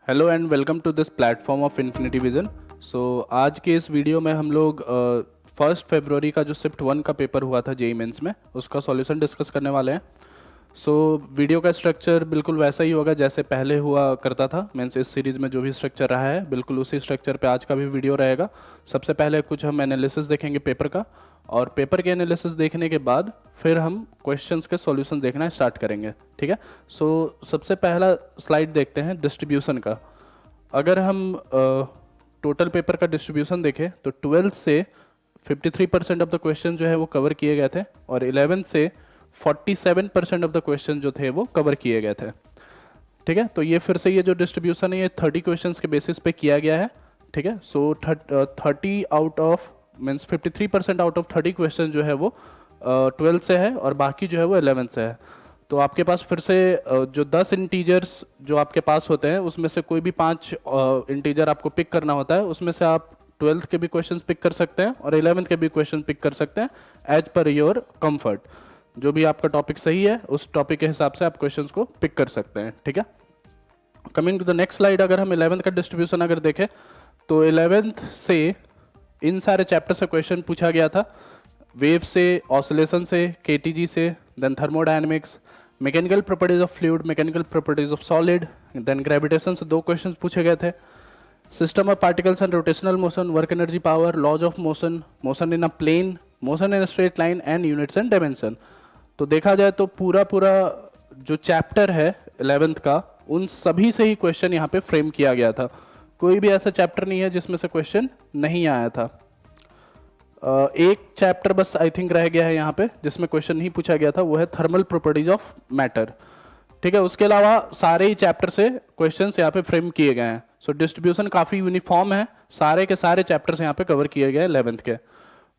Hello and welcome to this platform of infinity vision. So आज के इस video में हम लोग 1 फरवरी का जो शिफ्ट 1 का पेपर हुआ था जेई मेंस में उसका सॉल्यूशन डिस्कस करने वाले हैं। सो वीडियो का स्ट्रक्चर बिल्कुल वैसा ही होगा जैसे पहले हुआ करता था। मीन्स इस सीरीज़ में जो भी स्ट्रक्चर रहा है बिल्कुल उसी स्ट्रक्चर पे आज का भी वीडियो रहेगा। सबसे पहले कुछ हम एनालिसिस देखेंगे पेपर का, और पेपर के एनालिसिस देखने के बाद फिर हम क्वेश्चंस के सॉल्यूशन देखना स्टार्ट करेंगे। ठीक है। सो सबसे पहला स्लाइड देखते हैं डिस्ट्रीब्यूशन का। अगर हम टोटल पेपर का डिस्ट्रीब्यूशन देखें तो 12th से 53% ऑफ द क्वेश्चन जो है वो कवर किए गए थे, और 11th से 47% ऑफ द क्वेश्चन जो थे वो कवर किए गए थे। ठीक है। तो ये फिर से ये जो डिस्ट्रीब्यूशन है ये 30 क्वेश्चंस के बेसिस पे किया गया है। ठीक है। सो 30 out of means 53% out of 30 question जो है वो 12th से है, और बाकी जो है वो 11th से है। तो आपके पास फिर से जो 10 इंटीजर्स जो आपके पास होते हैं उसमें से कोई भी 5 इंटीजर आपको पिक करना होता है। उसमें से आप 12th के भी क्वेश्चंस पिक कर सकते हैं और 11th के भी क्वेश्चन पिक कर सकते हैं एज पर योर कंफर्ट। जो भी आपका टॉपिक सही है उस टॉपिक के हिसाब से आप क्वेश्चंस को पिक कर सकते हैं। ठीक है। Coming to the next slide, अगर हम 11th का डिस्ट्रीब्यूशन अगर देखें तो 11th से इन सारे चैप्टर से क्वेश्चन पूछा गया था। वेव से, ऑसिलेशन से, केटीजी से, then thermodynamics, mechanical properties of fluid, mechanical properties of solid, then gravitation से 2 क्वेश्चन पूछे गए थे। System of particles and rotational motion, work energy power, laws of motion, motion in a plane, motion in a straight line and units and dimension. तो देखा जाए तो पूरा जो चैप्टर है 11th का उन सभी से ही क्वेश्चन यहाँ पे फ्रेम किया गया था। कोई भी ऐसा चैप्टर नहीं है जिसमें से क्वेश्चन नहीं आया था। एक चैप्टर बस आई थिंक रह गया है यहाँ पे जिसमें क्वेश्चन नहीं पूछा गया था, वो है थर्मल प्रॉपर्टीज ऑफ मैटर। ठीक है। उसके अलावा सारे ही चैप्टर से क्वेश्चंस यहाँ पे फ्रेम किए गए हैं। सो डिस्ट्रीब्यूशन काफ़ी यूनिफॉर्म है, सारे के सारे चैप्टर्स यहाँ पे कवर किए गए 11th के।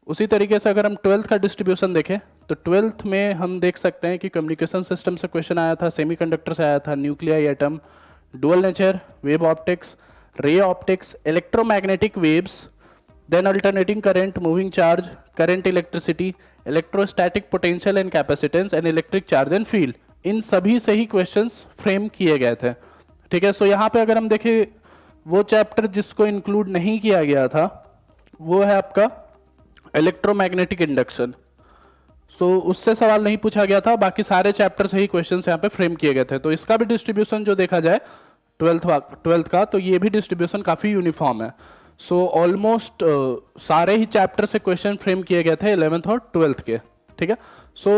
उसी तरीके से अगर हम 12th का डिस्ट्रीब्यूशन देखें तो 12th में हम देख सकते हैं कि कम्युनिकेशन सिस्टम से क्वेश्चन आया था, सेमीकंडक्टर से आया था, nuclear atom, dual nature, wave optics, ray optics, electromagnetic waves, then alternating current, moving charge, current electricity, electrostatic potential and capacitance and electric charge and field, इन सभी से ही क्वेश्चंस फ्रेम किए गए थे। ठीक है। सो यहाँ पे अगर हम देखें वो चैप्टर जिसको इंक्लूड नहीं किया गया था वो है आपका इलेक्ट्रोमैग्नेटिक इंडक्शन। सो उससे सवाल नहीं पूछा गया था, बाकी सारे चैप्टर से ही क्वेश्चंस यहाँ पे फ्रेम किए गए थे। तो इसका भी डिस्ट्रीब्यूशन जो देखा जाए 12th का, तो ये भी डिस्ट्रीब्यूशन काफ़ी यूनिफॉर्म है। सो ऑलमोस्ट सारे ही चैप्टर से क्वेश्चन फ्रेम किए गए थे 11th और 12th के। ठीक है। सो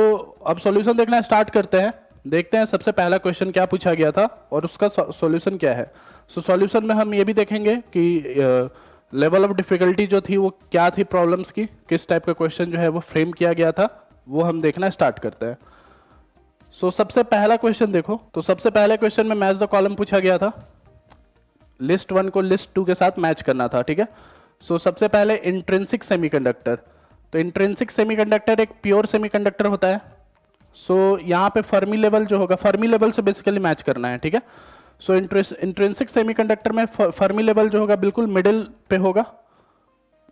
अब सॉल्यूशन देखना स्टार्ट करते हैं। देखते हैं सबसे पहला क्वेश्चन क्या पूछा गया था और उसका सॉल्यूशन क्या है। सो सॉल्यूशन में हम ये भी देखेंगे कि लेवल ऑफ डिफिकल्टी जो थी वो क्या थी, प्रॉब्लम्स की किस टाइप का क्वेश्चन जो है वो फ्रेम किया गया था, वो हम देखना स्टार्ट करते हैं। सो सबसे पहला क्वेश्चन देखो, तो सबसे पहले क्वेश्चन में मैच द कॉलम पूछा गया था। लिस्ट 1 को लिस्ट 2 के साथ मैच करना था। ठीक है। सो सबसे पहले इंट्रिंसिक सेमीकंडक्टर, तो इंट्रिंसिक सेमीकंडक्टर एक प्योर सेमीकंडक्टर होता है। सो यहाँ पे फर्मी लेवल जो होगा, फर्मी लेवल से बेसिकली मैच करना है। ठीक है। सो इंट्रिंसिक सेमीकंडक्टर में फर्मी लेवल जो होगा बिल्कुल मिडिल पे होगा।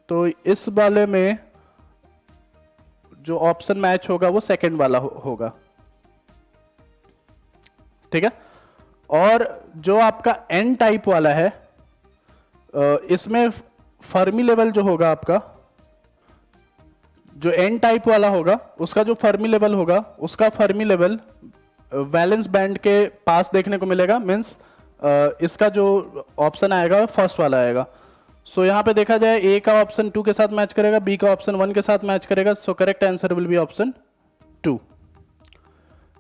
तो इस वाले में जो ऑप्शन मैच होगा वो सेकंड वाला होगा। ठीक है। और जो आपका एन टाइप वाला है इसमें फर्मी लेवल जो होगा आपका, जो एन टाइप वाला होगा उसका जो फर्मी लेवल होगा उसका फर्मी लेवल वैलेंस बैंड के पास देखने को मिलेगा। मींस इसका जो ऑप्शन आएगा फर्स्ट वाला आएगा। सो यहाँ पे देखा जाए ए का ऑप्शन 2 के साथ मैच करेगा, बी का ऑप्शन 1 के साथ मैच करेगा। सो correct answer will be option 2।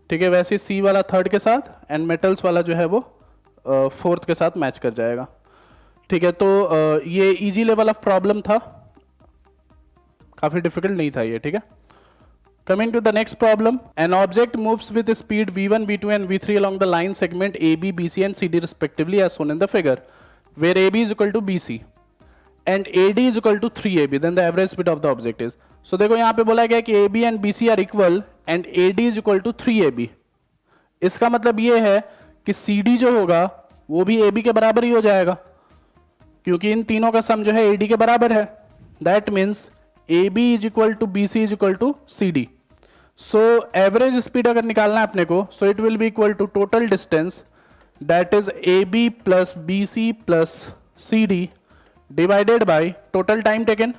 ठीक है। वैसे सी वाला थर्ड के साथ एंड मेटल्स वाला जो है वो फोर्थ के साथ मैच कर जाएगा। ठीक है। तो ये इजी लेवल ऑफ प्रॉब्लम था, काफी डिफिकल्ट नहीं था ये। ठीक है। Coming to the next problem, an object moves with speed v1, v2 and v3 along the line segment AB, BC and CD respectively as shown in the figure, where AB is equal to BC and AD is equal to 3AB, then the average speed of the object is. So देखो यहाँ पे बोला गया कि AB and BC are equal and AD is equal to 3AB. इसका मतलब ये है कि CD जो होगा वो भी AB के बराबर ही हो जाएगा, क्योंकि इन तीनों का सम जो है AD के बराबर है। That means AB is equal to BC is equal to CD. So average speed अगर निकालना है अपने को, so it will be equal to total distance that is AB plus BC plus CD divided by total time taken.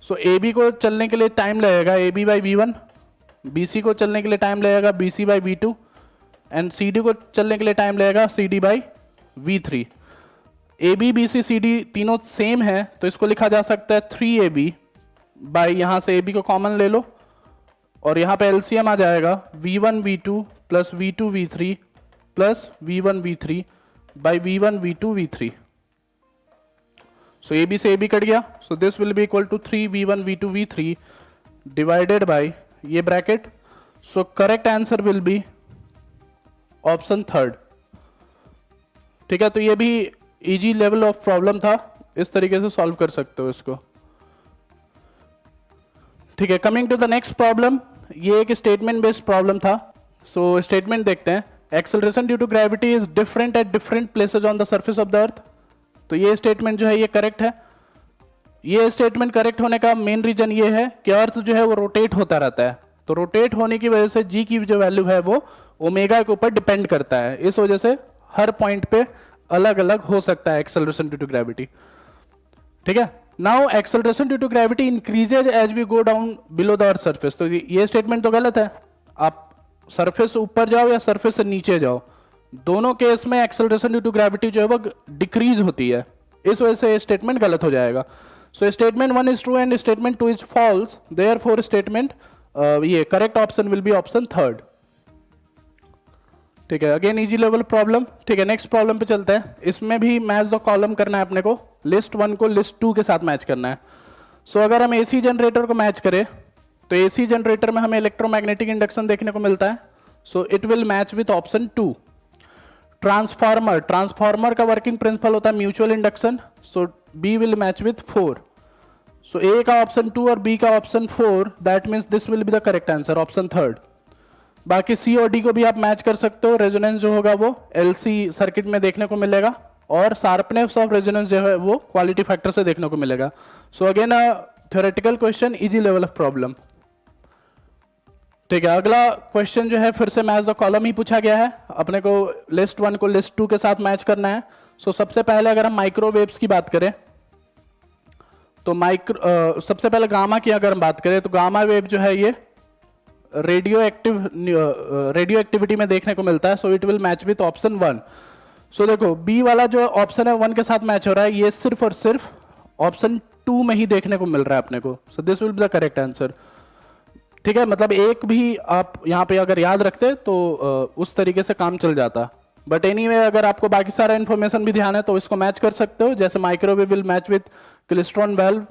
So AB को चलने के लिए time लगेगा AB बाई V1, BC को चलने के लिए टाइम लगेगा BC by V2 and CD को चलने के लिए टाइम लगेगा CD by V3। AB BC CD तीनों सेम है तो इसको लिखा जा सकता है 3AB बाई, यहां से AB को कॉमन ले लो और यहां पे LCM आ जाएगा V1 V2 plus V2 V3 plus V1 V3 by V1 V2 V3। So AB से AB कट गया, so this will be equal to 3 V1 V2 V3 divided by ये bracket. So correct answer will be option third. ठीक है, तो ये भी easy level of problem था, इस तरीके से सॉल्व कर सकते हो इसको। ठीक है, coming to the next problem, ये एक स्टेटमेंट बेस्ड प्रॉब्लम था। सो स्टेटमेंट देखते हैं, acceleration due to gravity is different at different places on the surface of the earth. तो ये स्टेटमेंट जो है ये करेक्ट है। ये स्टेटमेंट करेक्ट होने का मेन रीजन ये है कि अर्थ जो है वो रोटेट होता रहता है, तो रोटेट होने की वजह से जी की जो वैल्यू है वो ओमेगा के ऊपर डिपेंड करता है, इस वजह से हर पॉइंट पे अलग अलग हो सकता है एक्सेलरेशन ड्यू टू ग्रेविटी। ठीक है, now acceleration due to gravity increases as we go down below the earth surface. तो ये स्टेटमेंट तो गलत है, आप सरफेस ऊपर जाओ या सरफेस से नीचे जाओ, दोनों केस में एक्सेलरेशन ड्यू टू ग्रेविटी जो है वो डिक्रीज होती है, इस वजह से ये स्टेटमेंट गलत हो जाएगा। So statement 1 is true and statement 2 is false, therefore statement ये correct option will be option third. ठीक है, अगेन इजी लेवल प्रॉब्लम। ठीक है, नेक्स्ट प्रॉब्लम पे चलते हैं। इसमें भी मैच द कॉलम करना है अपने को, लिस्ट 1 को लिस्ट 2 के साथ मैच करना है। सो अगर हम AC जनरेटर को मैच करें तो AC जनरेटर में हमें इलेक्ट्रोमैग्नेटिक इंडक्शन देखने को मिलता है, सो it will match with option 2। Transformer का वर्किंग प्रिंसिपल होता है mutual induction, so B will match with 4। So A का ऑप्शन 2 और B का option 4, that means this will be the correct answer, option third. बाकी C और D को भी आप मैच कर सकते हो, रेजोनेंस जो होगा वो LC सर्किट में देखने को मिलेगा और शार्पनेस ऑफ रेजोनेंस जो है वो क्वालिटी फैक्टर से देखने को मिलेगा। So again theoretical question, easy level of problem. ठीक है, अगला क्वेश्चन जो है फिर से मैच द कॉलम ही पूछा गया है, अपने को लिस्ट 1 को लिस्ट 2 के साथ मैच करना है। सो सबसे पहले अगर हम माइक्रोवेव्स की बात करें तो सबसे पहले गामा की अगर हम बात करें तो गामा वेव जो है ये रेडियो एक्टिविटी में देखने को मिलता है, सो it will match with option 1। सो देखो बी वाला जो ऑप्शन है 1 के साथ मैच हो रहा है, ये सिर्फ और सिर्फ ऑप्शन 2 में ही देखने को मिल रहा है अपने को, सो this will be the correct answer. ठीक है, मतलब एक भी आप यहाँ पे अगर याद रखते तो उस तरीके से काम चल जाता, बट एनीवे अगर आपको बाकी सारा इन्फॉर्मेशन भी ध्यान है तो इसको मैच कर सकते हो, जैसे microwave will match with klystron valve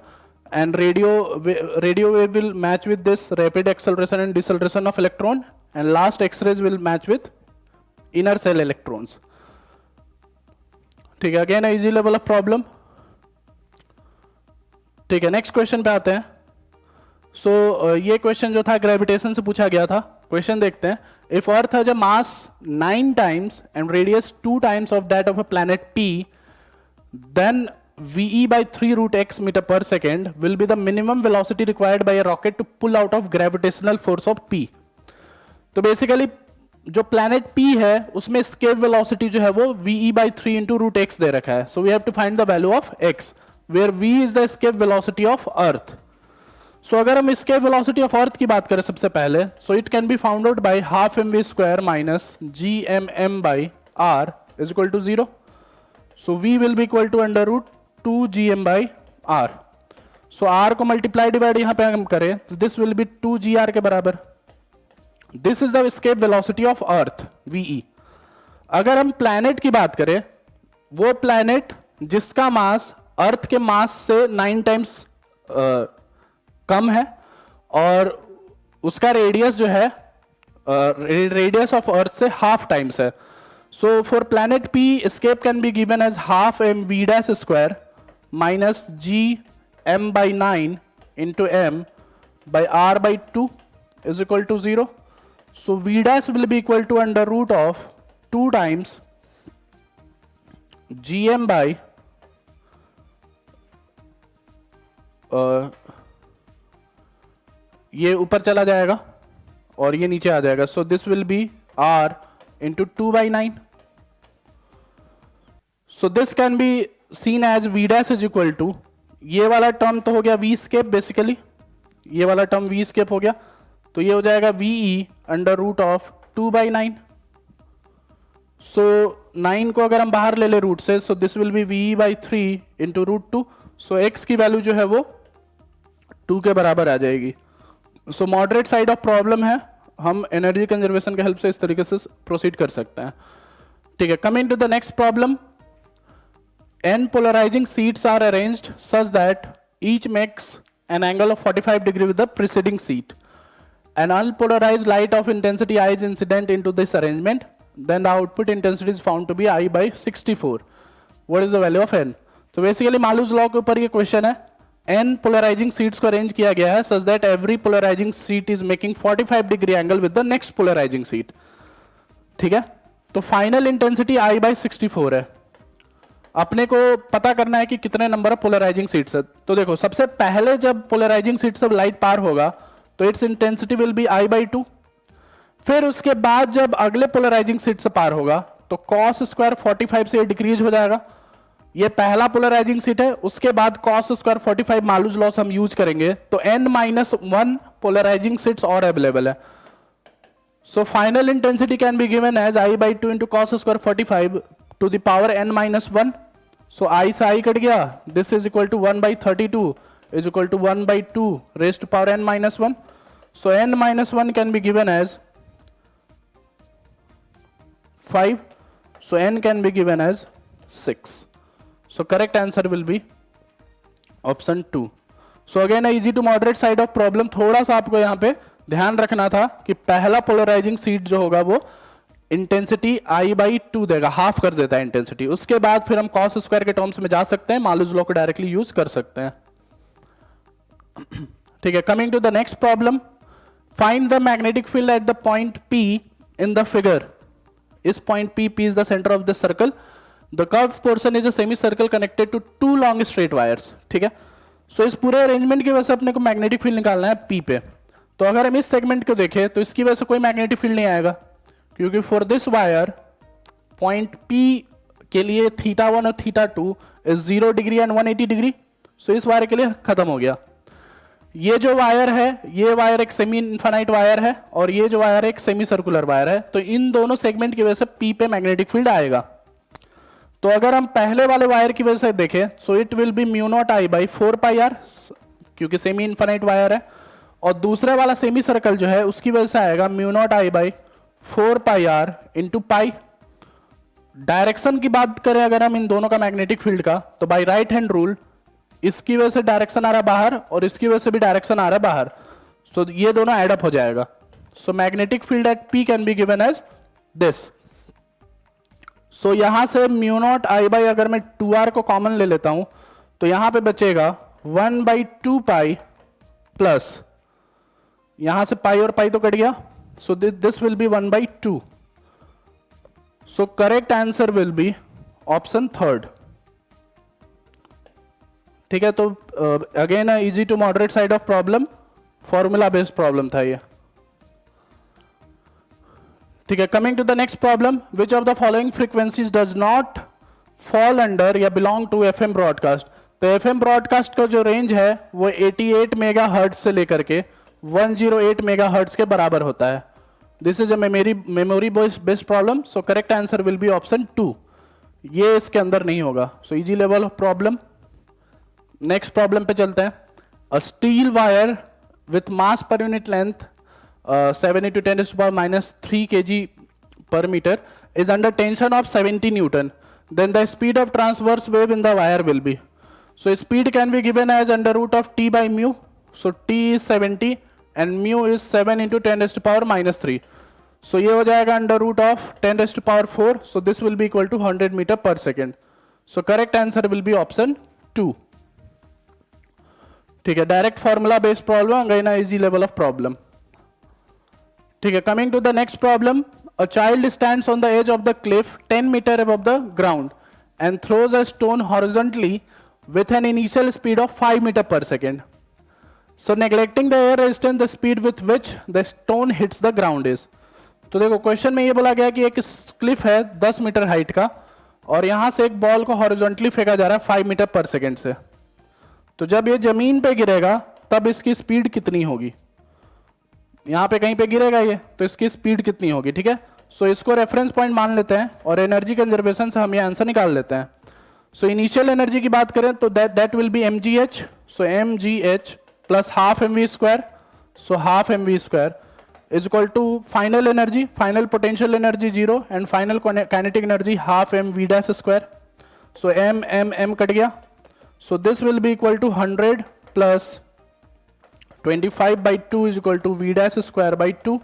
and radio wave will match with this rapid acceleration and deceleration of electron, and last X-rays will match with inner cell electrons. ठीक है, again easy level of problem. ठीक है, next question पे आते हैं। सो ये question जो था ग्रेविटेशन से पूछा गया था। क्वेश्चन देखते हैं, if earth has a mass 9 times and radius 2 times of that of a planet P, then VE by 3 root x meter per second will be the minimum velocity required by a rocket to pull out of gravitational force of P। तो basically जो planet P है उसमें escape velocity जो है वो VE by 3 into root x दे रखा है, so we have to find the value of x where V is the escape velocity of Earth। so अगर हम escape velocity of Earth की बात करें सबसे पहले, so it can be found out by half mv square minus gmm by r is equal to 0। so V will be equal to under root 2 gm by r। So r को multiply divide यहां पे हम करें तो this will B 2 gr के बराबर। This is the escape velocity of earth VE। अगर हम प्लैनेट की बात करें, वो प्लैनेट जिसका मास अर्थ के मास से 9 टाइम्स कम है और उसका रेडियस जो है रेडियस ऑफ अर्थ से हाफ टाइम्स है। So for planet P escape can be given as half mv dash square minus g m by 9 into m by r by 2 is equal to 0। so v dash will be equal to under root of 2 times gm by ये ऊपर चला जाएगा और ये नीचे आ जाएगा, so this will be r into 2 by 9। So this can be seen as v dash is equal to, ये वाला टर्म तो हो गया v स्केप बेसिकली, ये वाला टर्म v स्केप हो गया, तो ये हो जाएगा ve under root of 2/9। So 9 को अगर हम बाहर ले ले रूट से, so this will be ve/3 into root 2। So x की वैल्यू जो है वो 2 के बराबर आ जाएगी। So moderate side of problem है, हम एनर्जी कंजर्वेशन के हेल्प से इस तरीके से प्रोसीड कर सकते हैं। ठीक है, coming to the next problem, n polarizing seats are arranged such that each makes an angle of 45 degree with the preceding seat. An unpolarized light of intensity I is incident into this arrangement, then the output intensity is found to be I by 64. What is the value of n? तो basically Malus law के ऊपर ये question है, n polarizing seats को arrange किया गया है such that every polarizing seat is making 45 degree angle with the next polarizing seat. ठीक है, तो फाइनल इंटेंसिटी I by 64 है। अपने को पता करना है कि कितने नंबर ऑफ पोलराइजिंग सीट्स है। तो देखो, सबसे पहले जब पोलराइजिंग सीट से लाइट पार होगा तो it's intensity will be I/2। फिर उसके बाद जब अगले पोलराइजिंग सीट से पार होगा तो cos स्क्वायर 45 से डिक्रीज हो जाएगा। ये पहला पोलराइजिंग सीट है, उसके बाद cos स्क्वायर 45 मालूज लॉस हम यूज करेंगे तो n-1 पोलराइजिंग सीट्स और अवेलेबल है। So final intensity can be given as I/2 into cos square 45 to the power n-1। so I से I कट गया, this is equal to 1/32 is equal to 1/2 raised to power n-1। so n-1 can be given as 5, so n can be given as 6। so correct answer will be option 2। so again easy to moderate side of problem, थोड़ा सा आपको यहाँ पे ध्यान रखना था कि पहला पोलराइजिंग सीट जो होगा वो इंटेंसिटी I/2 देगा, हाफ कर देता है इंटेंसिटी। उसके बाद फिर हम cos स्क्वायर के टर्म्स में जा सकते हैं, मालूज लॉ को डायरेक्टली यूज कर सकते हैं। ठीक है, coming to the next problem, find the magnetic field at the point P in the figure. इस point P is the center of the circle, the curved portion is a semicircle connected to 2 long straight wires। ठीक है, सो इस पूरे arrangement की वजह से अपने को मैग्नेटिक फील्ड निकालना है P पे। तो अगर हम इस सेगमेंट को देखें तो इसकी वजह से कोई मैग्नेटिक फील्ड नहीं आएगा, क्योंकि for this wire point P के लिए θ1 और θ2 इज 0 डिग्री एंड 180 डिग्री। सो इस वायर के लिए खत्म हो गया। ये जो वायर है, ये वायर एक सेमी इनफाइनाइट वायर है और ये जो वायर एक सेमी सर्कुलर वायर है। तो इन दोनों सेगमेंट की वजह से P पे मैग्नेटिक फील्ड आएगा। तो अगर हम पहले वाले वायर की वजह से देखें, सो इट विल बी μ0I/4πr, क्योंकि सेमी इनफाइनाइट वायर है। और दूसरे वाला सेमी सर्कल जो है उसकी वजह से आएगा μ0I/4πr इंटू पाई। डायरेक्शन की बात करें अगर हम इन दोनों का मैग्नेटिक फील्ड का, तो बाय राइट हैंड रूल इसकी वजह से डायरेक्शन आ रहा है बाहर और इसकी वजह से भी डायरेक्शन आ रहा है बाहर, सो ये दोनों एड अप हो जाएगा। So magnetic field at P can be given as this. So यहां से μ0I/ अगर मैं 2r को कॉमन ले लेता हूं तो यहां पे बचेगा 1/2π प्लस, यहां से पाई और पाई तो कट गया, so this will be 1/2। so correct answer will be option 3rd। ठीक है, तो again easy to moderate side of problem, formula based problem था ये। ठीक है, coming to the next problem, which of the following frequencies does not fall under या belong to FM broadcast. तो FM broadcast का जो रेंज है वो 88 मेगाहर्ट्ज से लेकर के 108 मेगाहर्ट्ज के बराबर होता है। This is a memory based problem, so correct answer will be option 2। ये इसके अंदर नहीं होगा। So easy level of problem. Next problem पे चलते हैं। A steel wire with mass per unit length 7 × 10⁻³ kg per meter is under tension of 70 Newton. Then the speed of transverse wave in the wire will be. So speed can be given as under root of T by mu. So T is 70 and mu is 7 × 10⁻³ so ये हो जाएगा under root of 10⁴। so this will be equal to 100 meter per second। so correct answer will be option 2। ठीक है, direct formula based problem, again easy level of problem. ठीक है, coming to the next problem, a child stands on the edge of the cliff 10 meter above the ground and throws a stone horizontally with an initial speed of 5 meter per second. So neglecting the air resistance, the speed with which the stone hits the ground is। तो देखो question में ये बोला गया कि एक Cliff है 10 metre height का और यहां से एक बॉल को हॉरिजॉन्टली फेंका जा रहा है 5 मीटर पर सेकेंड से। तो जब ये जमीन पे गिरेगा तब इसकी स्पीड कितनी होगी, यहां पे कहीं पे गिरेगा ये, तो इसकी स्पीड कितनी होगी, ठीक है। सो इसको रेफरेंस पॉइंट मान लेते हैं और एनर्जी कंजर्वेशन से हम ये आंसर निकाल लेते हैं। सो इनिशियल एनर्जी की बात करें तो that will be mgh, so mgh plus half mv square, so half mv square is equal to final energy, final potential energy 0 and final kinetic energy half mv dash square, so m cut गया। So this will be equal to 100 plus 25/2 is equal to v dash square by 2।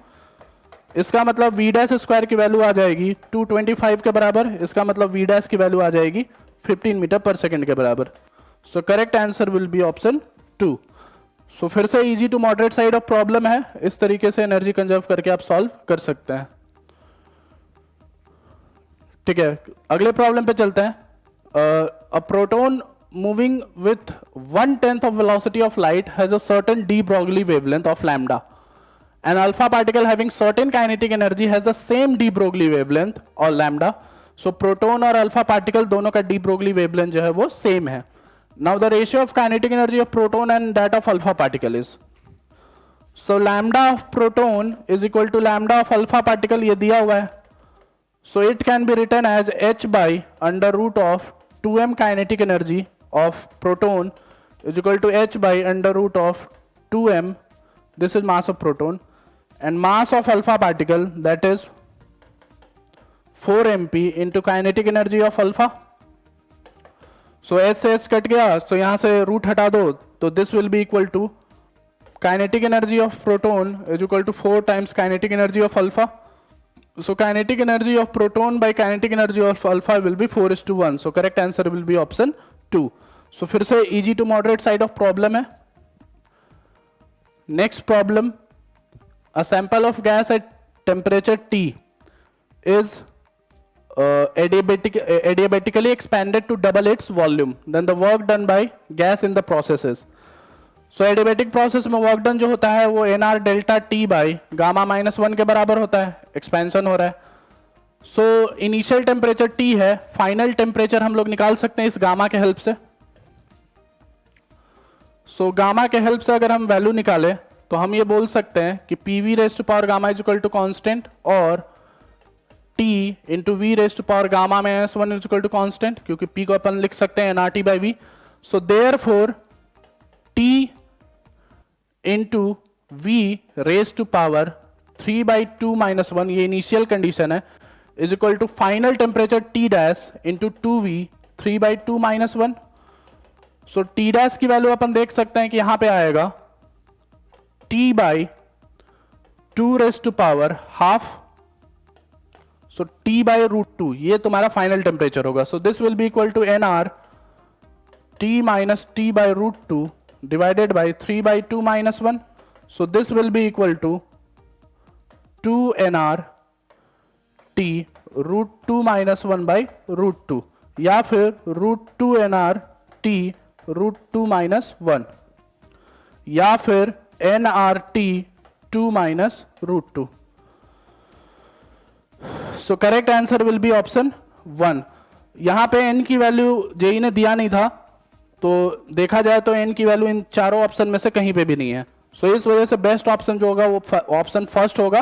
इसका मतलब v dash square की value आ जाएगी 225 के बराबर, इसका मतलब v डैश की वैल्यू आ जाएगी 15 मीटर पर सेकंड के बराबर। So correct answer will be option 2। So फिर से easy to moderate side of problem है, इस तरीके से एनर्जी कंजर्व करके आप सॉल्व कर सकते हैं, ठीक है। अगले प्रॉब्लम पे चलते हैं। A proton moving with 1/10 of velocity of light has a certain de Broglie wavelength of lambda. An alpha particle having certain kinetic energy has the same de Broglie wavelength or lambda. So proton और alpha particle दोनों का de Broglie wavelength जो है वो same है. Now the ratio of kinetic energy of proton and that of alpha particle is, so lambda of proton is equal to lambda of alpha particle, ये दिया हुआ है. So it can be written as h by under root of 2m kinetic energy of proton is equal to h by under root of 2m, this is mass of proton, and mass of alpha particle that is 4 mp into kinetic energy of alpha. So h से h cut गया, so यहाँ से root हटा दो, तो this will be equal to kinetic energy of proton is equal to 4 times kinetic energy of alpha. So kinetic energy of proton by kinetic energy of alpha will be 4:1. So correct answer will be option 2. So फिर से easy to moderate side of problem है. Next problem, a sample of gas at temperature T is adiabatically expanded to double its volume. Then the work done by gas in the process is. So adiabatic process में work done जो होता है वो nr delta T by gamma -1 के बराबर होता है, expansion हो रहा है. सो इनिशियल टेम्परेचर T है, फाइनल टेम्परेचर हम लोग निकाल सकते हैं इस गामा के हेल्प से. सो गामा के हेल्प से अगर हम वैल्यू निकालें तो हम ये बोल सकते हैं कि PV raised power gamma is equal to constant और T into V raised power gamma -1 is equal to constant, क्योंकि P को अपन लिख सकते हैं nRT by V. So therefore T into V raise to power 3/2 - 1, ये इनिशियल कंडीशन है, is equal to final temperature T dash into 2V 3/2 - 1. So T dash की value अपन देख सकते हैं कि यहां पे आएगा T by 2 raise to power half, so T by √2, ये तुम्हारा फाइनल टेम्परेचर होगा. So this will be equal to nR T minus T by √2 divided by 3/2 - 1. So this will be equal to 2 nR T √2 - 1 by √2, या फिर √2 nR T √2 - 1, या फिर nR T 2 - √2. So correct answer will be option 1. यहां पे n की value JEE ने दिया नहीं था, तो देखा जाए तो n की वैल्यू इन चारों ऑप्शन में से कहीं पे भी नहीं है. सो इस वजह से बेस्ट ऑप्शन जो होगा वो ऑप्शन फर्स्ट होगा,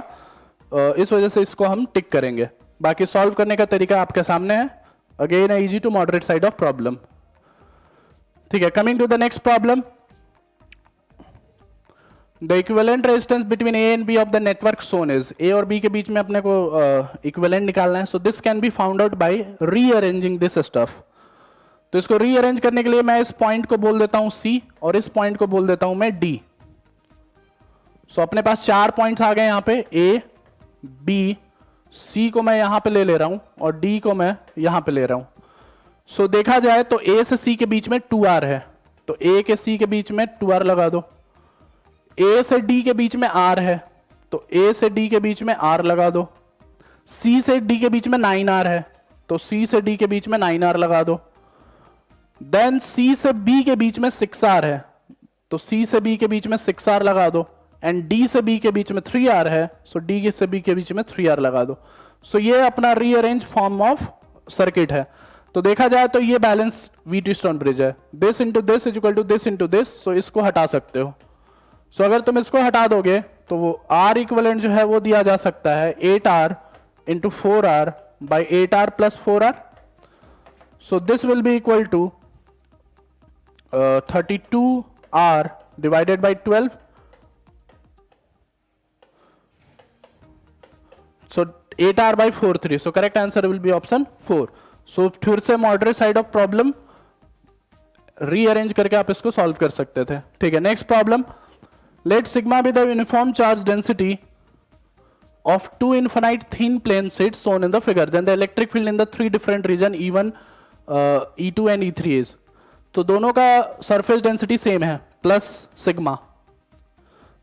इस वजह से इसको हम टिक करेंगे. बाकी सॉल्व करने का तरीका आपके सामने है. Again easy to moderate side of problem. ठीक है, coming to the next problem. The equivalent resistance between A and B of the network shown is, A और बी के बीच में अपने को इक्विवेलेंट निकालना है. सो this can be found out by rearranging this stuff. तो इसको रीअरेंज करने के लिए मैं इस पॉइंट को बोल देता हूं C और इस पॉइंट को बोल देता हूं मैं D. सो अपने पास 4 पॉइंट्स आ गए यहां पे, A, B, C को मैं यहां पे ले रहा हूं और D को मैं यहां पे ले रहा हूं. सो देखा जाए तो A से C के बीच में 2R है, तो A के C के बीच में 2R लगा दो. A से D के बीच में R है, तो A से D के बीच में R लगा दो. C से D के बीच में 9R है, तो C से D के बीच में 9R लगा दो. देन C से B के बीच में 6R है, तो C से B के बीच में 6R लगा दो. एंड D से B के बीच में 3R है, सो D से B के बीच में 3R लगा दो. सो ये अपना रीअरेंज फॉर्म ऑफ सर्किट है. तो देखा जाए तो ये बैलेंस व्हीटस्टोन ब्रिज है, this into this is equal to this into this, so इसको हटा सकते हो। सो अगर तुम इसको हटा दोगे तो वो आर इक्वलेंट जो है वो दिया जा सकता है 8R into 4R by 8R plus 4R। So this will be equal to 32R divided by 12. So 8R by 4 3. So correct answer will be option 4. So फिर से moderate side of problem rearrange करके आप इसको solve कर सकते थे। ठीक है, next problem. Let sigma be the uniform charge density of two infinite thin plane sheets shown in the figure. Then the electric field in the three different region E1, E2 and E3 is. तो दोनों का surface density same है plus sigma.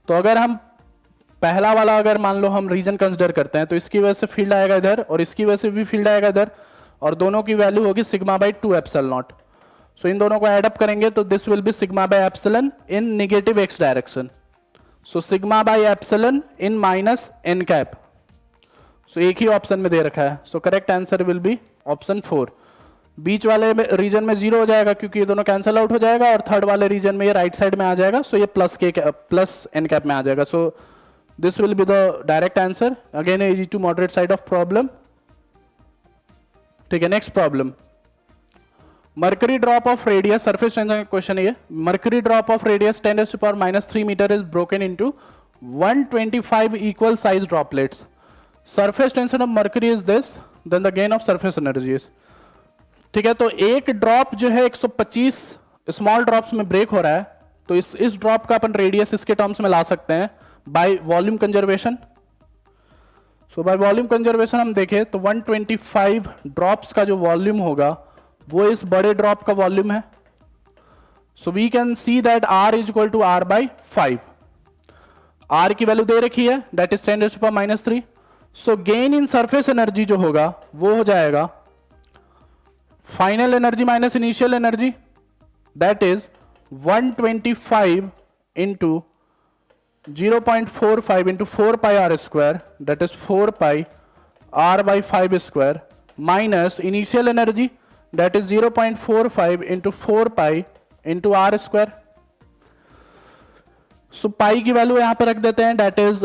तो अगर हम पहला वाला अगर मान लो हम रीजन कंसिडर करते हैं तो इसकी वजह से फील्ड आएगा इधर और इसकी वजह से भी फील्ड आएगा इधर, और दोनों की वैल्यू होगी sigma by 2 epsilon naught. So इन दोनों को ऐड अप करेंगे तो this will be sigma by epsilon in negative x direction. So sigma by epsilon in minus n cap. So एक ही ऑप्शन में दे रखा है, so correct answer will be option 4। बीच वाले रीजन में 0 हो जाएगा क्योंकि ये दोनों कैंसिल आउट हो जाएगा, और थर्ड वाले रीजन में ये राइट साइड में आ जाएगा, सो ये प्लस एन कैप में आ जाएगा। So this will be the direct answer. Again easy to moderate side of problem. ठीक है, next problem. Mercury drop of radius, surface tension का क्वेश्चन है ये। Mercury drop of radius 10⁻³ metre is broken into 125 equal size droplets. Surface tension of mercury is this, then the gain of surface energy is. ठीक है, तो एक drop जो है 125 small drops में ब्रेक हो रहा है, तो इस ड्रॉप का अपन रेडियस इसके टर्म्स में ला सकते हैं by volume conservation. So by volume conservation हम देखें तो 125 ड्रॉप्स का जो वॉल्यूम होगा वो इस बड़े ड्रॉप का वॉल्यूम है। So we can see that R is equal to R by 5। R की वैल्यू दे रखी है, that is 10⁻³ so gain in surface energy जो होगा वो हो जाएगा final energy minus initial energy, that is 125 into 0.45 into 4 pi R square, that is 4 pi R by 5 square, minus initial energy that is 0.45 into 4 pi into R square. So pi की value यहां पर रख देते हैं, that is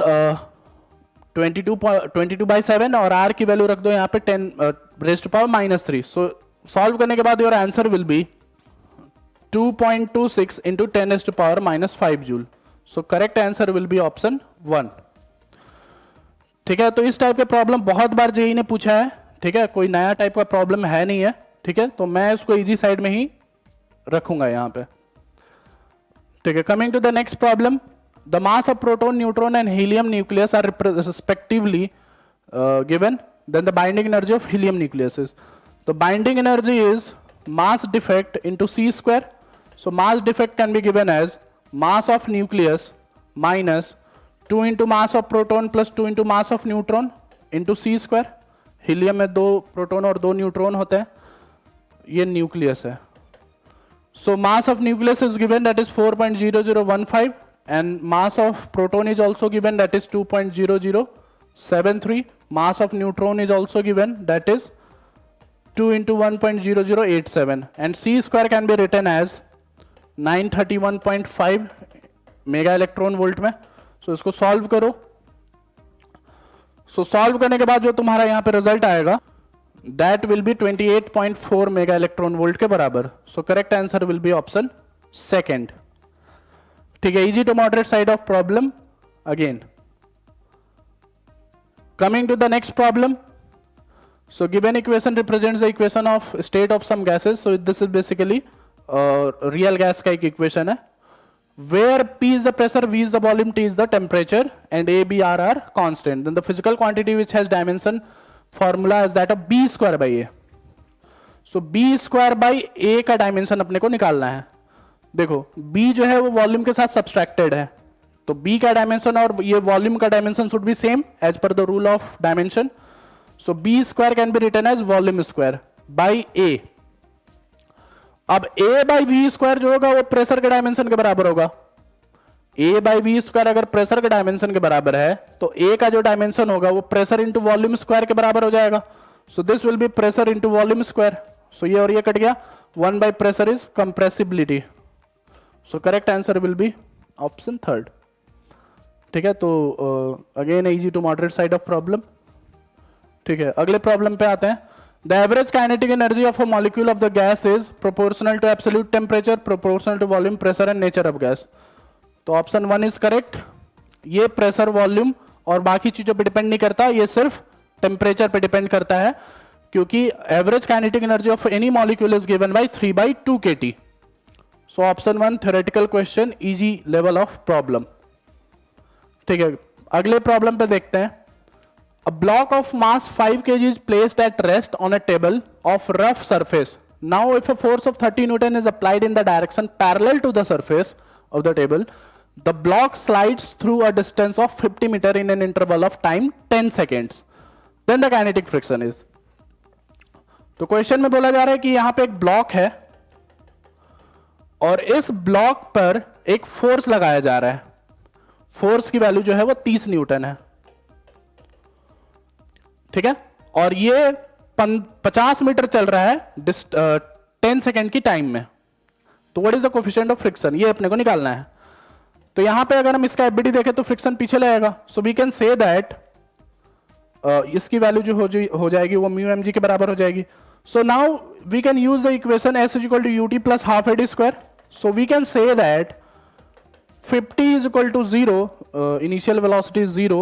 22/7, और R की value रख दो यहां पे 10⁻³ सो सॉल्व करने के बाद your answer will B 2.26 into 10⁻⁻5 joule. So correct answer will be option 1। ठीक है, तो इस टाइप के प्रॉब्लम बहुत बार जेईई ने पूछा है। ठीक है, कोई नया टाइप का प्रॉब्लम है नहीं है। ठीक है, तो मैं इसको इजी साइड में ही रखूंगा यहां पे। ठीक है, coming to the next problem. The mass of proton, neutron and helium nucleus are respectively given, then the binding energy of helium nucleus is. The binding energy is mass defect into c square. So mass defect can be given as mass of nucleus minus 2 into mass of proton plus 2 into mass of neutron into c square. Helium में 2 proton और 2 neutron होते हैं, ये nucleus है। So mass of nucleus is given, that is 4.0015, and mass of proton is also given, that is 2.0073. Mass of neutron is also given, that is 2 into 1.0087, and c square can be written as 931.5 mega electron volt में। सो इसको solve करो। सो solve करने के बाद जो तुम्हारा यहां पे रिजल्ट आएगा that will be 28.4 mega electron volt के बराबर। So correct answer will be option 2। ठीक है, easy to moderate side of problem again. Coming to the next problem. So given equation represents the equation of state of some gases. So this is basically real gas का एक equation है, where P is the pressure, V is the volume, T is the temperature, and A, B, R are constant. Then the physical quantity which has dimension formula is that of B square by A. So B square by A का dimension अपने को निकालना है। देखो B जो है वो volume के साथ सब्सट्रैक्टेड है, तो B का डायमेंशन और ये वॉल्यूम का dimension should be same as per the rule of dimension. So B square can be written as volume square by A. अब A by V square जो होगा वो प्रेशर के डायमेंशन के बराबर होगा। A by V square अगर pressure के डायमेंशन के बराबर है तो A का जो डायमेंशन होगा वो प्रेशर इंटू वॉल्यूम स्क्वायर के बराबर हो जाएगा। So this will be pressure into volume square सो ये और ये कट गया, 1 by pressure is compressibility, so correct answer will be option third. ठीक है, तो again easy to moderate side of problem. ठीक है, अगले प्रॉब्लम पे आते हैं। The average kinetic energy of a molecule of the gas is proportional to absolute temperature, proportional to volume, pressure and nature of gas. तो option 1 is correct. ये pressure, volume और बाकी चीजों पे डिपेंड नहीं करता, ये सिर्फ टेम्परेचर पे डिपेंड करता है, क्योंकि average kinetic energy of any molecule is given by 3/2 kT। So option 1 theoretical question, easy level of problem. ठीक है, अगले प्रॉब्लम पे देखते हैं। A block of mass 5 kg is placed at rest on a table of rough surface. Now, if a force of 30 Newton is applied in the direction parallel to the surface of the table, the block slides through a distance of 50 meter in an interval of time 10 seconds. Then the kinetic friction is. तो question में बोला जा रहा है कि यहां पे एक ब्लॉक है और इस ब्लॉक पर एक फोर्स लगाया जा रहा है। फोर्स की वैल्यू जो है वो 30 न्यूटन है। ठीक है, और ये 50 मीटर चल रहा है 10 सेकेंड की टाइम में। तो what is the coefficient of friction, ये अपने को निकालना है। तो यहां पे अगर हम इसका एफबीडी देखें तो फ्रिक्शन पीछे लगेगा। So we can say that इसकी वैल्यू जो हो जाएगी वो म्यू एम जी के बराबर हो जाएगी। So now we can use the equation s is equal to ut plus half at square. So we can say that 50 is equal to 0, initial velocity is 0,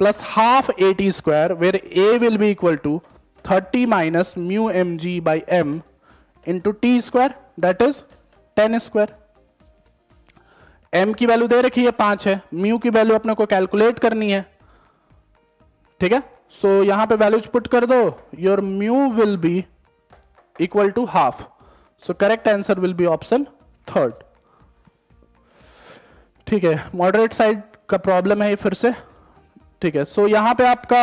plus half at square, where a will be equal to 30 minus mu mg by m into t square, that is 10 square. m की value दे रखी है 5 है, mu की value अपने को calculate करनी है। ठीक है, सो यहां पे वैल्यूज पुट कर दो, your mu will be equal to half. So correct answer will be option third. ठीक है, मॉडरेट साइड का प्रॉब्लम है ये फिर से। ठीक है, सो यहां पे आपका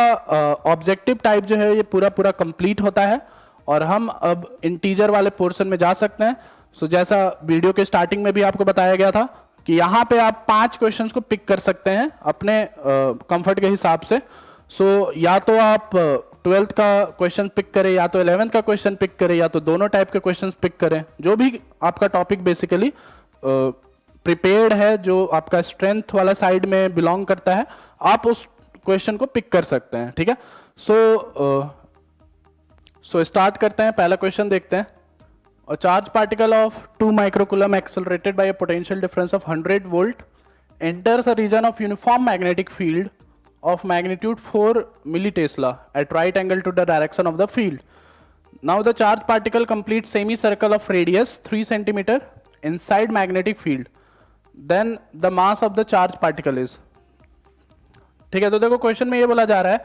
ऑब्जेक्टिव टाइप जो है ये पूरा पूरा कंप्लीट होता है और हम अब इंटीजर वाले पोर्शन में जा सकते हैं। सो जैसा वीडियो के स्टार्टिंग में भी आपको बताया गया था कि यहां पे आप 5 क्वेश्चंस को पिक कर सकते हैं अपने कंफर्ट के हिसाब से। सो या तो आप 12th का क्वेश्चन पिक करें, या तो 11th का क्वेश्चन पिक करें, या तो दोनों टाइप के क्वेश्चंस पिक करें। जो भी आपका टॉपिक बेसिकली प्रिपेयर्ड है, जो आपका स्ट्रेंथ वाला साइड में बिलोंग करता है, आप उस क्वेश्चन को पिक कर सकते हैं। ठीक है, सो स्टार्ट करते हैं। पहला क्वेश्चन देखते हैं। A charge particle of 2 microcoulomb accelerated by a potential difference of 100 volt enters a region of uniform magnetic field of magnitude 4 millitesla at right angle to the direction of the field. Now the charge particle completes semicircle of radius 3 centimeter inside magnetic field. Then the mass of the charge particle is. ठीक है, तो देखो question में ये बोला जा रहा है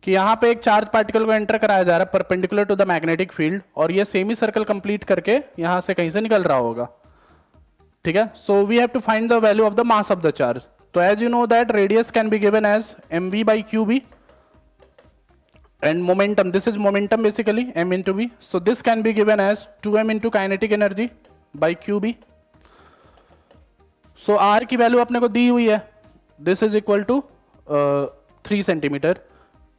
कि यहां पे एक चार्ज पार्टिकल को एंटर कराया जा रहा है perpendicular to the magnetic field, और ये सेमी सर्कल कंप्लीट करके यहां से कहीं से निकल रहा होगा। ठीक है, so we have to find the value of the mass of the charge. तो as you know that radius can be given as mv by qb and momentum, this is momentum basically, m into v, so this can be given as 2m into kinetic energy by qb. so r की value अपने को दी हुई है, this is equal to 3 centimetre,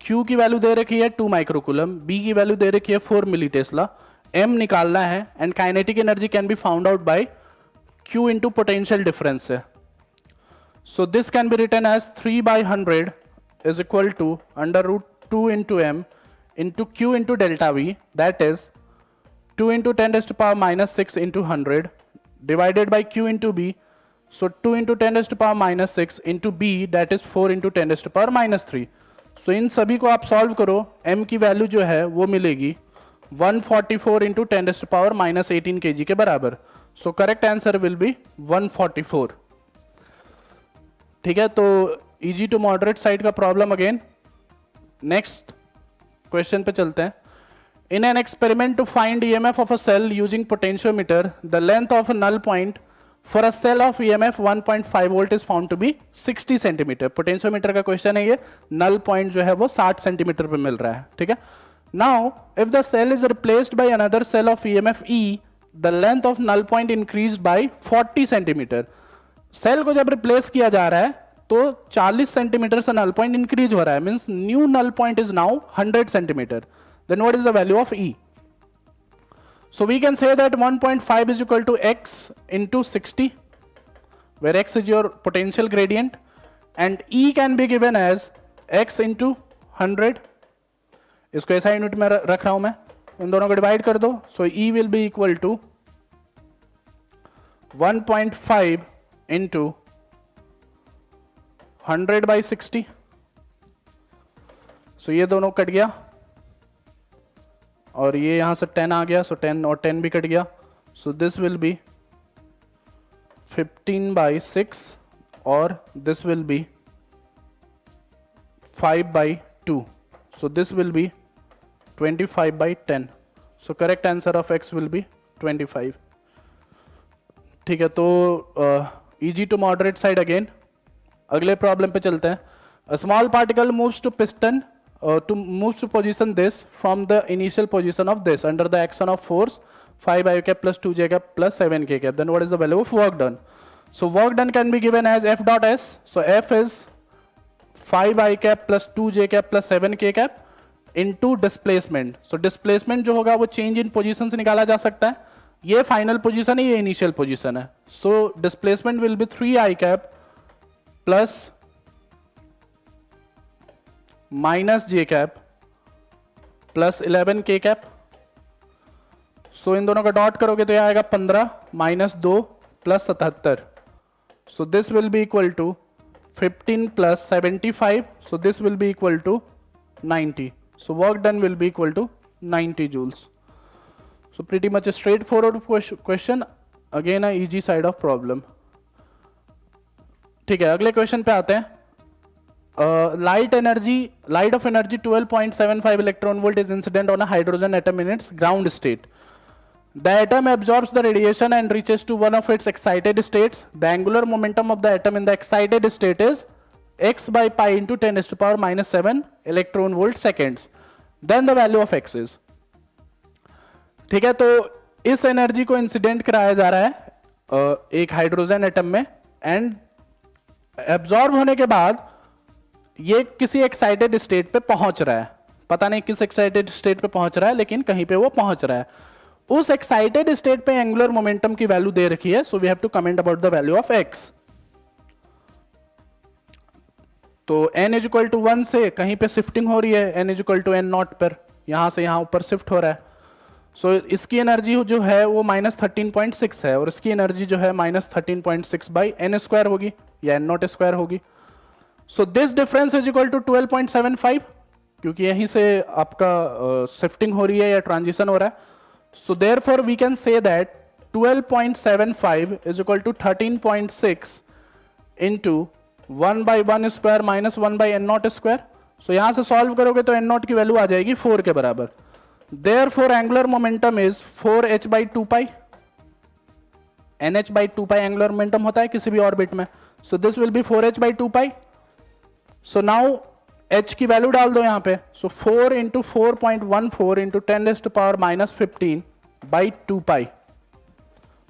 q की value दे रखी है 2 microcoulomb, b की वैल्यू दे रखी है 4 मिलीटेस्ला, m निकालना है, and kinetic energy can be found out by q into potential difference है। So this can be written as 3/100 is equal to under root 2 into m into q into delta v, that is 2 into 10 raised to power minus 6 into 100 divided by q into b. So 2 into 10 raised to power minus 6 into b, that is 4 into 10 raised to power minus 3. So इन सभी को आप solve करो, m की value जो है वो मिलेगी 144 into 10 raised to power minus 18 kg के बराबर। So correct answer will be 144. ठीक है, तो इजी टू मॉडरेट साइड का प्रॉब्लम अगेन। नेक्स्ट क्वेश्चन पे चलते हैं। In an experiment to find EMF of a cell using potentiometer, the length of null point for a cell of EMF 1.5 volt is found to be 60 centimetre. Potentiometer का question है ये, null point जो है वो 60 centimetre पे मिल रहा है। ठीक है, now if the cell is replaced by another cell of EMF E, the length of null point increased by 40 centimetre. Cell को जब रिप्लेस किया जा रहा है तो 40 सेंटीमीटर से नल पॉइंट इंक्रीज हो रहा है, means new null point is now 100 centimetre. Then what is the value of E? So we can say that 1.5 is equal to x into 60, where x is your potential gradient, and E can be given as x into 100. इसको ऐसा unit में रख रहा हूं मैं, इन दोनों को divide कर दो. So E will be equal to 1.5 into 100 by 60. So ये दोनों कट गया और ये यहां से 10 आ गया. So 10 और 10 भी कट गया. So this will be 15 by 6 और this will be 5 by 2. So this will be 25 by 10. So correct answer of x will be 25. ठीक है, तो easy to moderate side again. अगले प्रॉब्लम पे चलते हैं. A small particle moves to piston moves to position this from the initial position of this under the action of force 5 I cap plus 2 j cap plus 7 k cap. Then what is the value of work done? So work done can be given as F dot S. So F is 5 I cap plus 2 j cap plus 7 k cap into displacement. So displacement जो होगा वो change in position से निकाला जा सकता है. ये final position है, ये इनिशियल पोजीशन है. So displacement will be 3 I cap plus minus j cap plus 11 k cap. So इन दोनों का डॉट करोगे तो यह आएगा 15 minus 2 plus 77. So this will be equal to 15 plus 75. So this will be equal to 90. So work done will be equal to 90 joules. So pretty much a straightforward question, again a easy side of problem. ठीक है, अगले question पे आते हैं. Light of energy 12.75 electron volt is incident on a hydrogen atom in its ground state. The atom absorbs the radiation and reaches to one of its excited states. The angular momentum of the atom in the excited state is x by pi into 10 to the power minus 7 electron volt seconds. Then the value of x is. ठीक है, तो इस energy को incident कराया जा रहा है एक हाइड्रोजन एटम में, एंड एब्जॉर्ब होने के बाद ये किसी एक्साइटेड स्टेट पे पहुंच रहा है. पता नहीं किस एक्साइटेड स्टेट पे पहुंच रहा है, लेकिन कहीं पे वो पहुंच रहा है. उस एक्साइटेड स्टेट पे एंगुलर मोमेंटम की वैल्यू दे रखी है. So we have to comment about the value of x. तो n इज इक्वल टू 1 से कहीं पे शिफ्टिंग हो रही है, n is equal to n naught पर, यहां से यहां ऊपर शिफ्ट हो रहा है. सो इसकी एनर्जी जो है वो -13.6 है, और इसकी एनर्जी जो है -13.6 बाई एन स्क्वायर होगी या एन नॉट स्क्वायर होगी. So this difference is equal to 12.75, क्योंकि यहीं से आपका शिफ्टिंग हो रही है या ट्रांजिशन हो रहा है. So therefore we can say that 12.75 is equal to 13.6 into 1 by 1 square minus 1 by n naught square. So यहां से सॉल्व करोगे तो एन नॉट की वैल्यू आ जाएगी 4 के बराबर. Therefore angular momentum is 4h by 2 pi. nh by 2 pi angular momentum होता है किसी भी ऑर्बिट में. So this will be 4h by 2 pi. So now h की वैल्यू डाल दो यहाँ पे. So 4 into 4.14 into 10 raised to power minus 15 by 2 pi.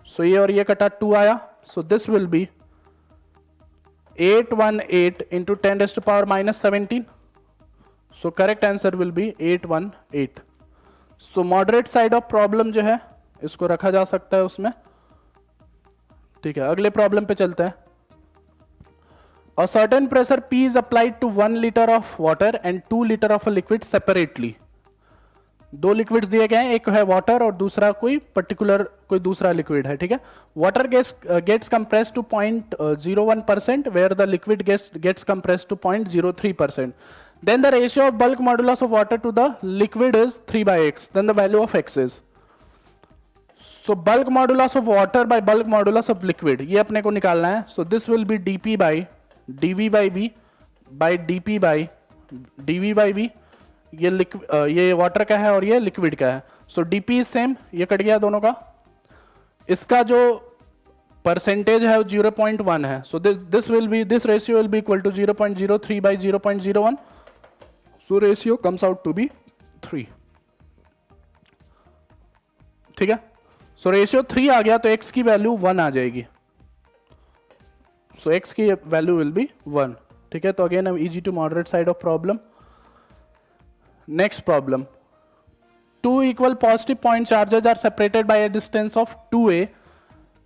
So ये और ये कटा 2 आया. So this will be 818 into 10 raised to power minus 17. So correct answer will be 818. So moderate side of problem जो है इसको रखा जा सकता है उसमें. ठीक है, अगले प्रॉब्लम पे चलते हैं. A certain pressure P is applied to 1 litre of water and 2 litre of a liquid separately. 2 liquids दिए गए हैं, एक है वाटर और दूसरा कोई पर्टिकुलर कोई दूसरा लिक्विड है. ठीक है, water gets compressed to 0.01% where the liquid gets compressed to 0.03%. Then the ratio of bulk modulus of water to the liquid is 3 by x. Then the value of x is. So bulk modulus of water by bulk modulus of liquid, ये अपने को निकालना है. So this will be dp by dv by v by dp by dv by v. ये water का है और ये लिक्विड का है. So dp is same, ये कट गया दोनों का. इसका जो परसेंटेज है 0.1 है. So this ratio will be equal to 0.03 by 0.01. So ratio comes out to be 3. ठीक है, सो रेशियो 3 आ गया तो x की वैल्यू 1 आ जाएगी. सो x की वैल्यू विल बी 1. ठीक है, तो again easy to moderate side of problem. Next problem, two equal positive point charges are separated by a distance of 2a.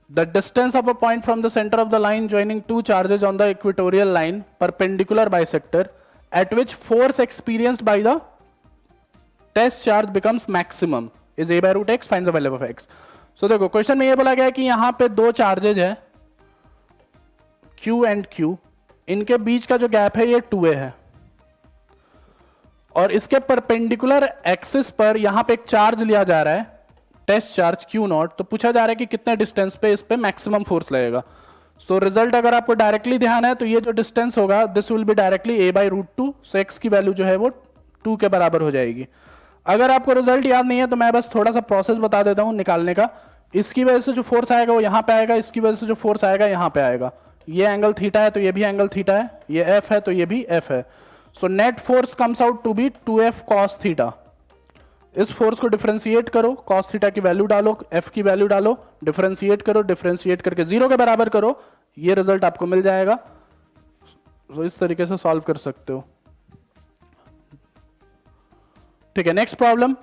The distance of a point from the center of the line joining two charges on the equatorial line perpendicular bisector at which force experienced by the test charge becomes maximum is a by root x. Find the value of x. So देखो question में ये बोला गया है कि यहाँ पे दो चार्जेज है Q एंड Q, इनके बीच का जो गैप है ये 2a है और इसके परपेंडिकुलर एक्सिस पर यहां पे एक चार्ज लिया जा रहा है टेस्ट चार्ज Q नॉट। तो पूछा जा रहा है कि कितने डिस्टेंस पे इस पे मैक्सिमम फोर्स लगेगा। सो रिजल्ट अगर आपको डायरेक्टली ध्यान है तो ये जो डिस्टेंस होगा this will be directly a by root two. So x की वैल्यू जो है वो 2 के बराबर हो जाएगी। अगर आपको रिजल्ट याद नहीं है तो मैं बस थोड़ा सा प्रोसेस बता देता हूं निकालने का। इसकी वजह से जो फोर्स आएगा वो यहां पे आएगा, इसकी वजह से जो फोर्स आएगा यहां पे आएगा। ये एंगल थीटा है तो ये भी एंगल थीटा है, ये f है तो ये भी f है। So net force comes out to be 2f cos theta. इस फोर्स को डिफरेंशिएट करो, cos थीटा की वैल्यू डालो, f की वैल्यू डालो, डिफरेंशिएट करो, डिफरेंशिएट करके 0 के बराबर करो, ये रिजल्ट आपको मिल जाएगा। तो इस तरीके से सॉल्व कर सकते हो। ठीक है, next problem.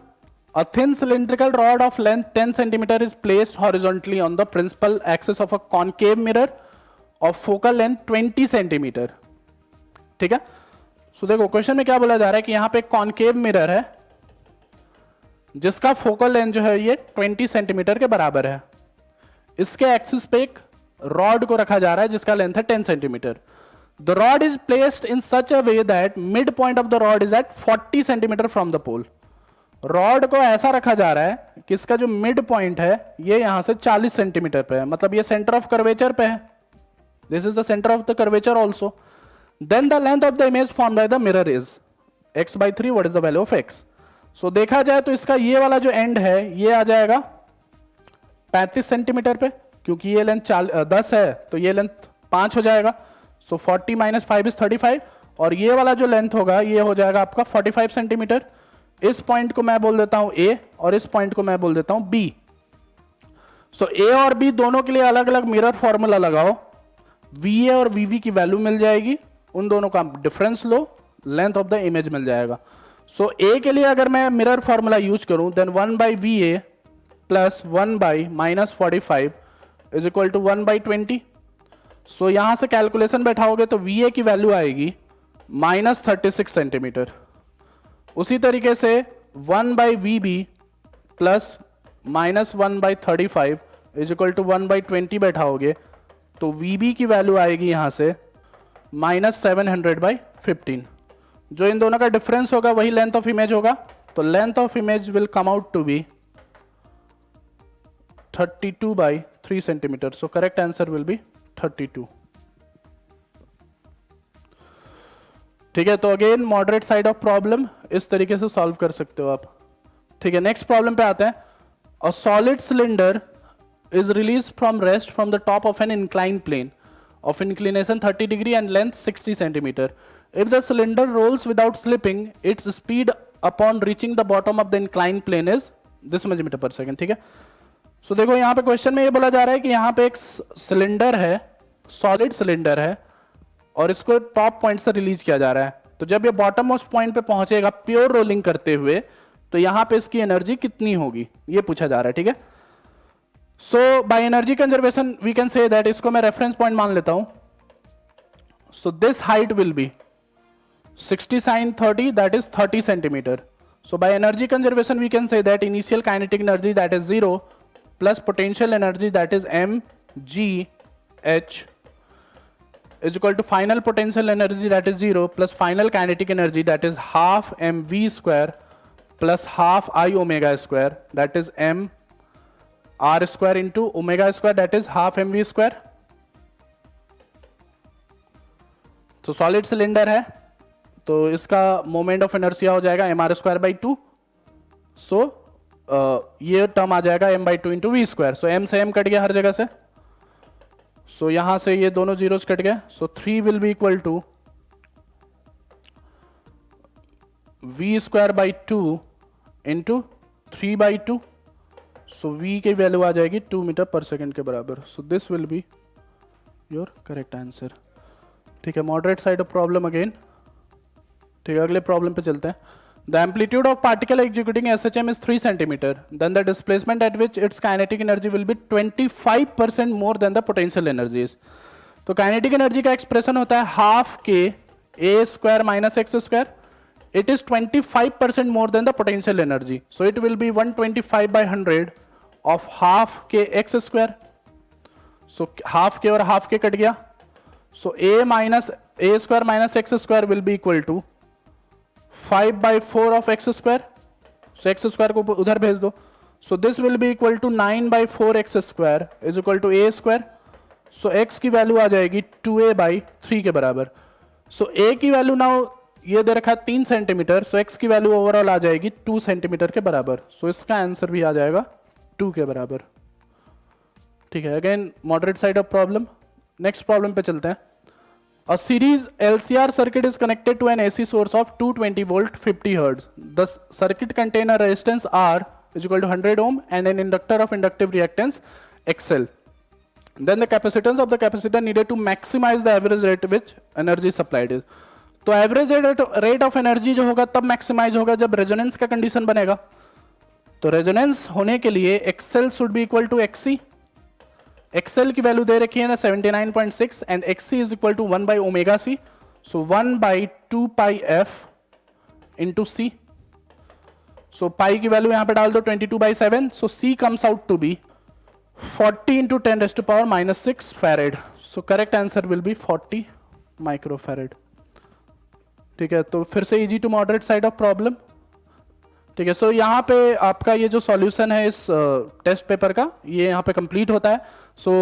A thin cylindrical rod of length 10 cm is placed horizontally on the principal axis of a concave mirror of focal length 20 cm। ठीक है, सो देखो क्वेश्चन में क्या बोला जा रहा है कि यहां पे एक कॉन्केव मिरर है जिसका फोकल लेंथ जो है ये 20 सेंटीमीटर के बराबर है। इसके एक्सिस पे एक रॉड को रखा जा रहा है जिसका लेंथ है 10 centimetre. The rod is placed in such a way that mid point of the rod is at 40 centimetre from the pole. Rod को ऐसा रखा जा रहा है कि इसका जो मिड पॉइंट है ये यहां से 40 सेंटीमीटर पे है, मतलब ये सेंटर ऑफ कर्वेचर पे है। This is the centre of the curvature also. Then the length of the image formed by the mirror is x by 3. What is the value of x? So देखा जाए तो इसका ये वाला जो and है ये आ जाएगा 35 सेंटीमीटर पे, क्योंकि ये लेंथ 10 है तो ये लेंथ 5 हो जाएगा। सो 40 माइनस 5 इज 35 और ये वाला जो लेंथ होगा ये हो जाएगा आपका 45 सेंटीमीटर। इस पॉइंट को मैं बोल देता हूं A और इस पॉइंट को मैं बोल देता हूं B। सो A और B दोनों के लिए अलग अलग मिरर फॉर्मूला लगाओ, VA और VB की वैल्यू मिल जाएगी, उन दोनों का डिफरेंस लो, लेंथ ऑफ द इमेज मिल जाएगा। सो A के लिए अगर मैं मिरर फॉर्मूला यूज करूं then 1 by VA plus 1 by minus 45 is equal to 1 by 20। So यहां से कैलकुलेशन बैठाओगे तो VA की वैल्यू आएगी माइनस 36 सेंटीमीटर। उसी तरीके से 1 by VB plus minus 1 by 35 is equal to 1 by 20 बैठाओगे तो VB की वैल्यू आएगी यहां से माइनस 700 बाई 15। जो इन दोनों का डिफरेंस होगा वही लेंथ ऑफ इमेज होगा, तो length of image will come out to be 32 by 3 centimetre. So correct answer will be 32। ठीक है, तो again moderate side of problem इस तरीके से सॉल्व कर सकते हो आप। ठीक है, नेक्स्ट प्रॉब्लम पे आते हैं। A solid cylinder is release from rest from the top of an incline plane of inclination 30 degree and length 60 centimeter. If the cylinder rolls without slipping, its speed upon reaching the bottom of the inclined plane is this much meter per second. ठीक है, सो देखो यहाँ पे question में ये बोला जा रहा है कि यहाँ पे एक सिलेंडर है, सॉलिड सिलेंडर है और इसको टॉप पॉइंट से रिलीज किया जा रहा है। तो जब ये बॉटम मोस्ट पॉइंट पे पहुंचेगा प्योर रोलिंग करते हुए तो यहाँ पे इसकी एनर्जी कितनी होगी ये पूछा जा रहा है। ठीक है, so by energy conservation we can say that, इसको मैं रेफरेंस पॉइंट मान लेता हूं। So this height will be 60 sin 30 that is 30 centimetre. So by energy conservation we can say that initial kinetic energy that is 0 plus potential energy that is mgh is equal to final potential energy that is 0 plus final kinetic energy that is half mv square plus half I omega square that is m r square into omega square that is half mv square। तो solid cylinder है तो इसका moment of inertia हो जाएगा mr square by 2। सो ये term आ जाएगा m by 2 into v square. So m से m कट गया हर जगह से, सो यहां से ये दोनों जीरोस कट गए। So 3 will be equal to v square by 2 into 3 by 2। So v की वैल्यू आ जाएगी 2 मीटर पर सेकेंड के बराबर। So this will be your correct answer. ठीक है, moderate side of problem again. ठीक है, अगले प्रॉब्लम पे चलते हैं। The amplitude of particle executing SHM is 3 centimeter. Then the displacement at which its kinetic energy will be 25% more than the potential energy is. तो kinetic energy का expression होता है half k a square minus x square. It is 25% more than the potential energy. So it will be 125 by 100 of half k x square. So half k और half k cut गया. So a minus a square minus x square will be equal to 5 by 4 of x square. So x square को उधर भेज दो. So this will be equal to 9 by 4 x square is equal to a square. So x की value आ जाएगी 2a by 3 के बराबर. So a की वैल्यू नाउ ये दे रखा है 3 सेंटीमीटर. So x की वैल्यू ओवरऑल आ जाएगी 2 सेंटीमीटर के बराबर. So इसका आंसर भी आ जाएगा 2 के बराबर. ठीक है, again moderate side of problem. Next problem पे चलते हैं. A series LCR circuit is connected to an AC source of 220 volt 50 hertz. The circuit contains a resistance R is equal to 100 ohm and an inductor of inductive reactance XL. Then the capacitance of the capacitor needed to maximize the average rate which energy supplied is. तो average rate of energy जो होगा तब maximise होगा जब resonance का condition बनेगा. तो resonance होने के लिए XL should be equal to XC. XL की वैल्यू दे रखी है ना 79.6 and XC is equal to 1 by omega C. So 1 by 2 pi F into C. So pi की वैल्यू यहां पे डाल दो 22 by 7. So C comes out to be 40 into 10 raised to power minus 6 farad. So correct answer will be 40 micro farad. ठीक है, तो फिर से easy to moderate side of problem. ठीक है, सो यहाँ पे आपका ये जो सॉल्यूशन है इस टेस्ट पेपर का ये यहाँ पे कंप्लीट होता है. सो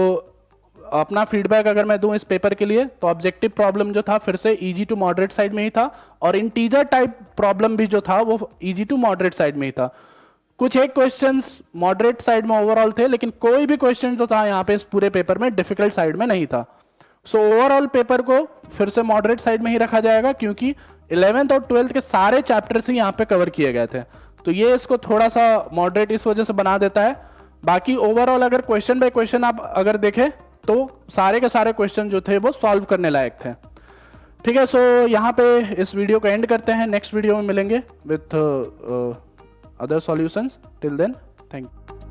अपना फीडबैक अगर मैं दूं इस पेपर के लिए तो ऑब्जेक्टिव प्रॉब्लम जो था फिर से इजी टू मॉडरेट साइड में ही था और इंटीजर टाइप प्रॉब्लम भी जो था वो इजी टू मॉडरेट साइड में ही था. कुछ एक क्वेश्चंस मॉडरेट साइड में ओवरऑल थे लेकिन कोई भी क्वेश्चन जो था यहाँ पे इस पूरे पेपर में डिफिकल्ट साइड में नहीं था. सो ओवरऑल पेपर को फिर से मॉडरेट साइड में ही रखा जाएगा क्योंकि 11th और 12th के सारे चैप्टर्स ही यहाँ पे कवर किए गए थे. तो ये इसको थोड़ा सा मॉडरेट इस वजह से बना देता है. बाकी ओवरऑल अगर क्वेश्चन बाय क्वेश्चन आप अगर देखें तो सारे के सारे क्वेश्चन जो थे वो सॉल्व करने लायक थे. ठीक है, सो यहाँ पे इस वीडियो को एंड करते हैं. नेक्स्ट वीडियो में मिलेंगे with other solutions. Till then thank you.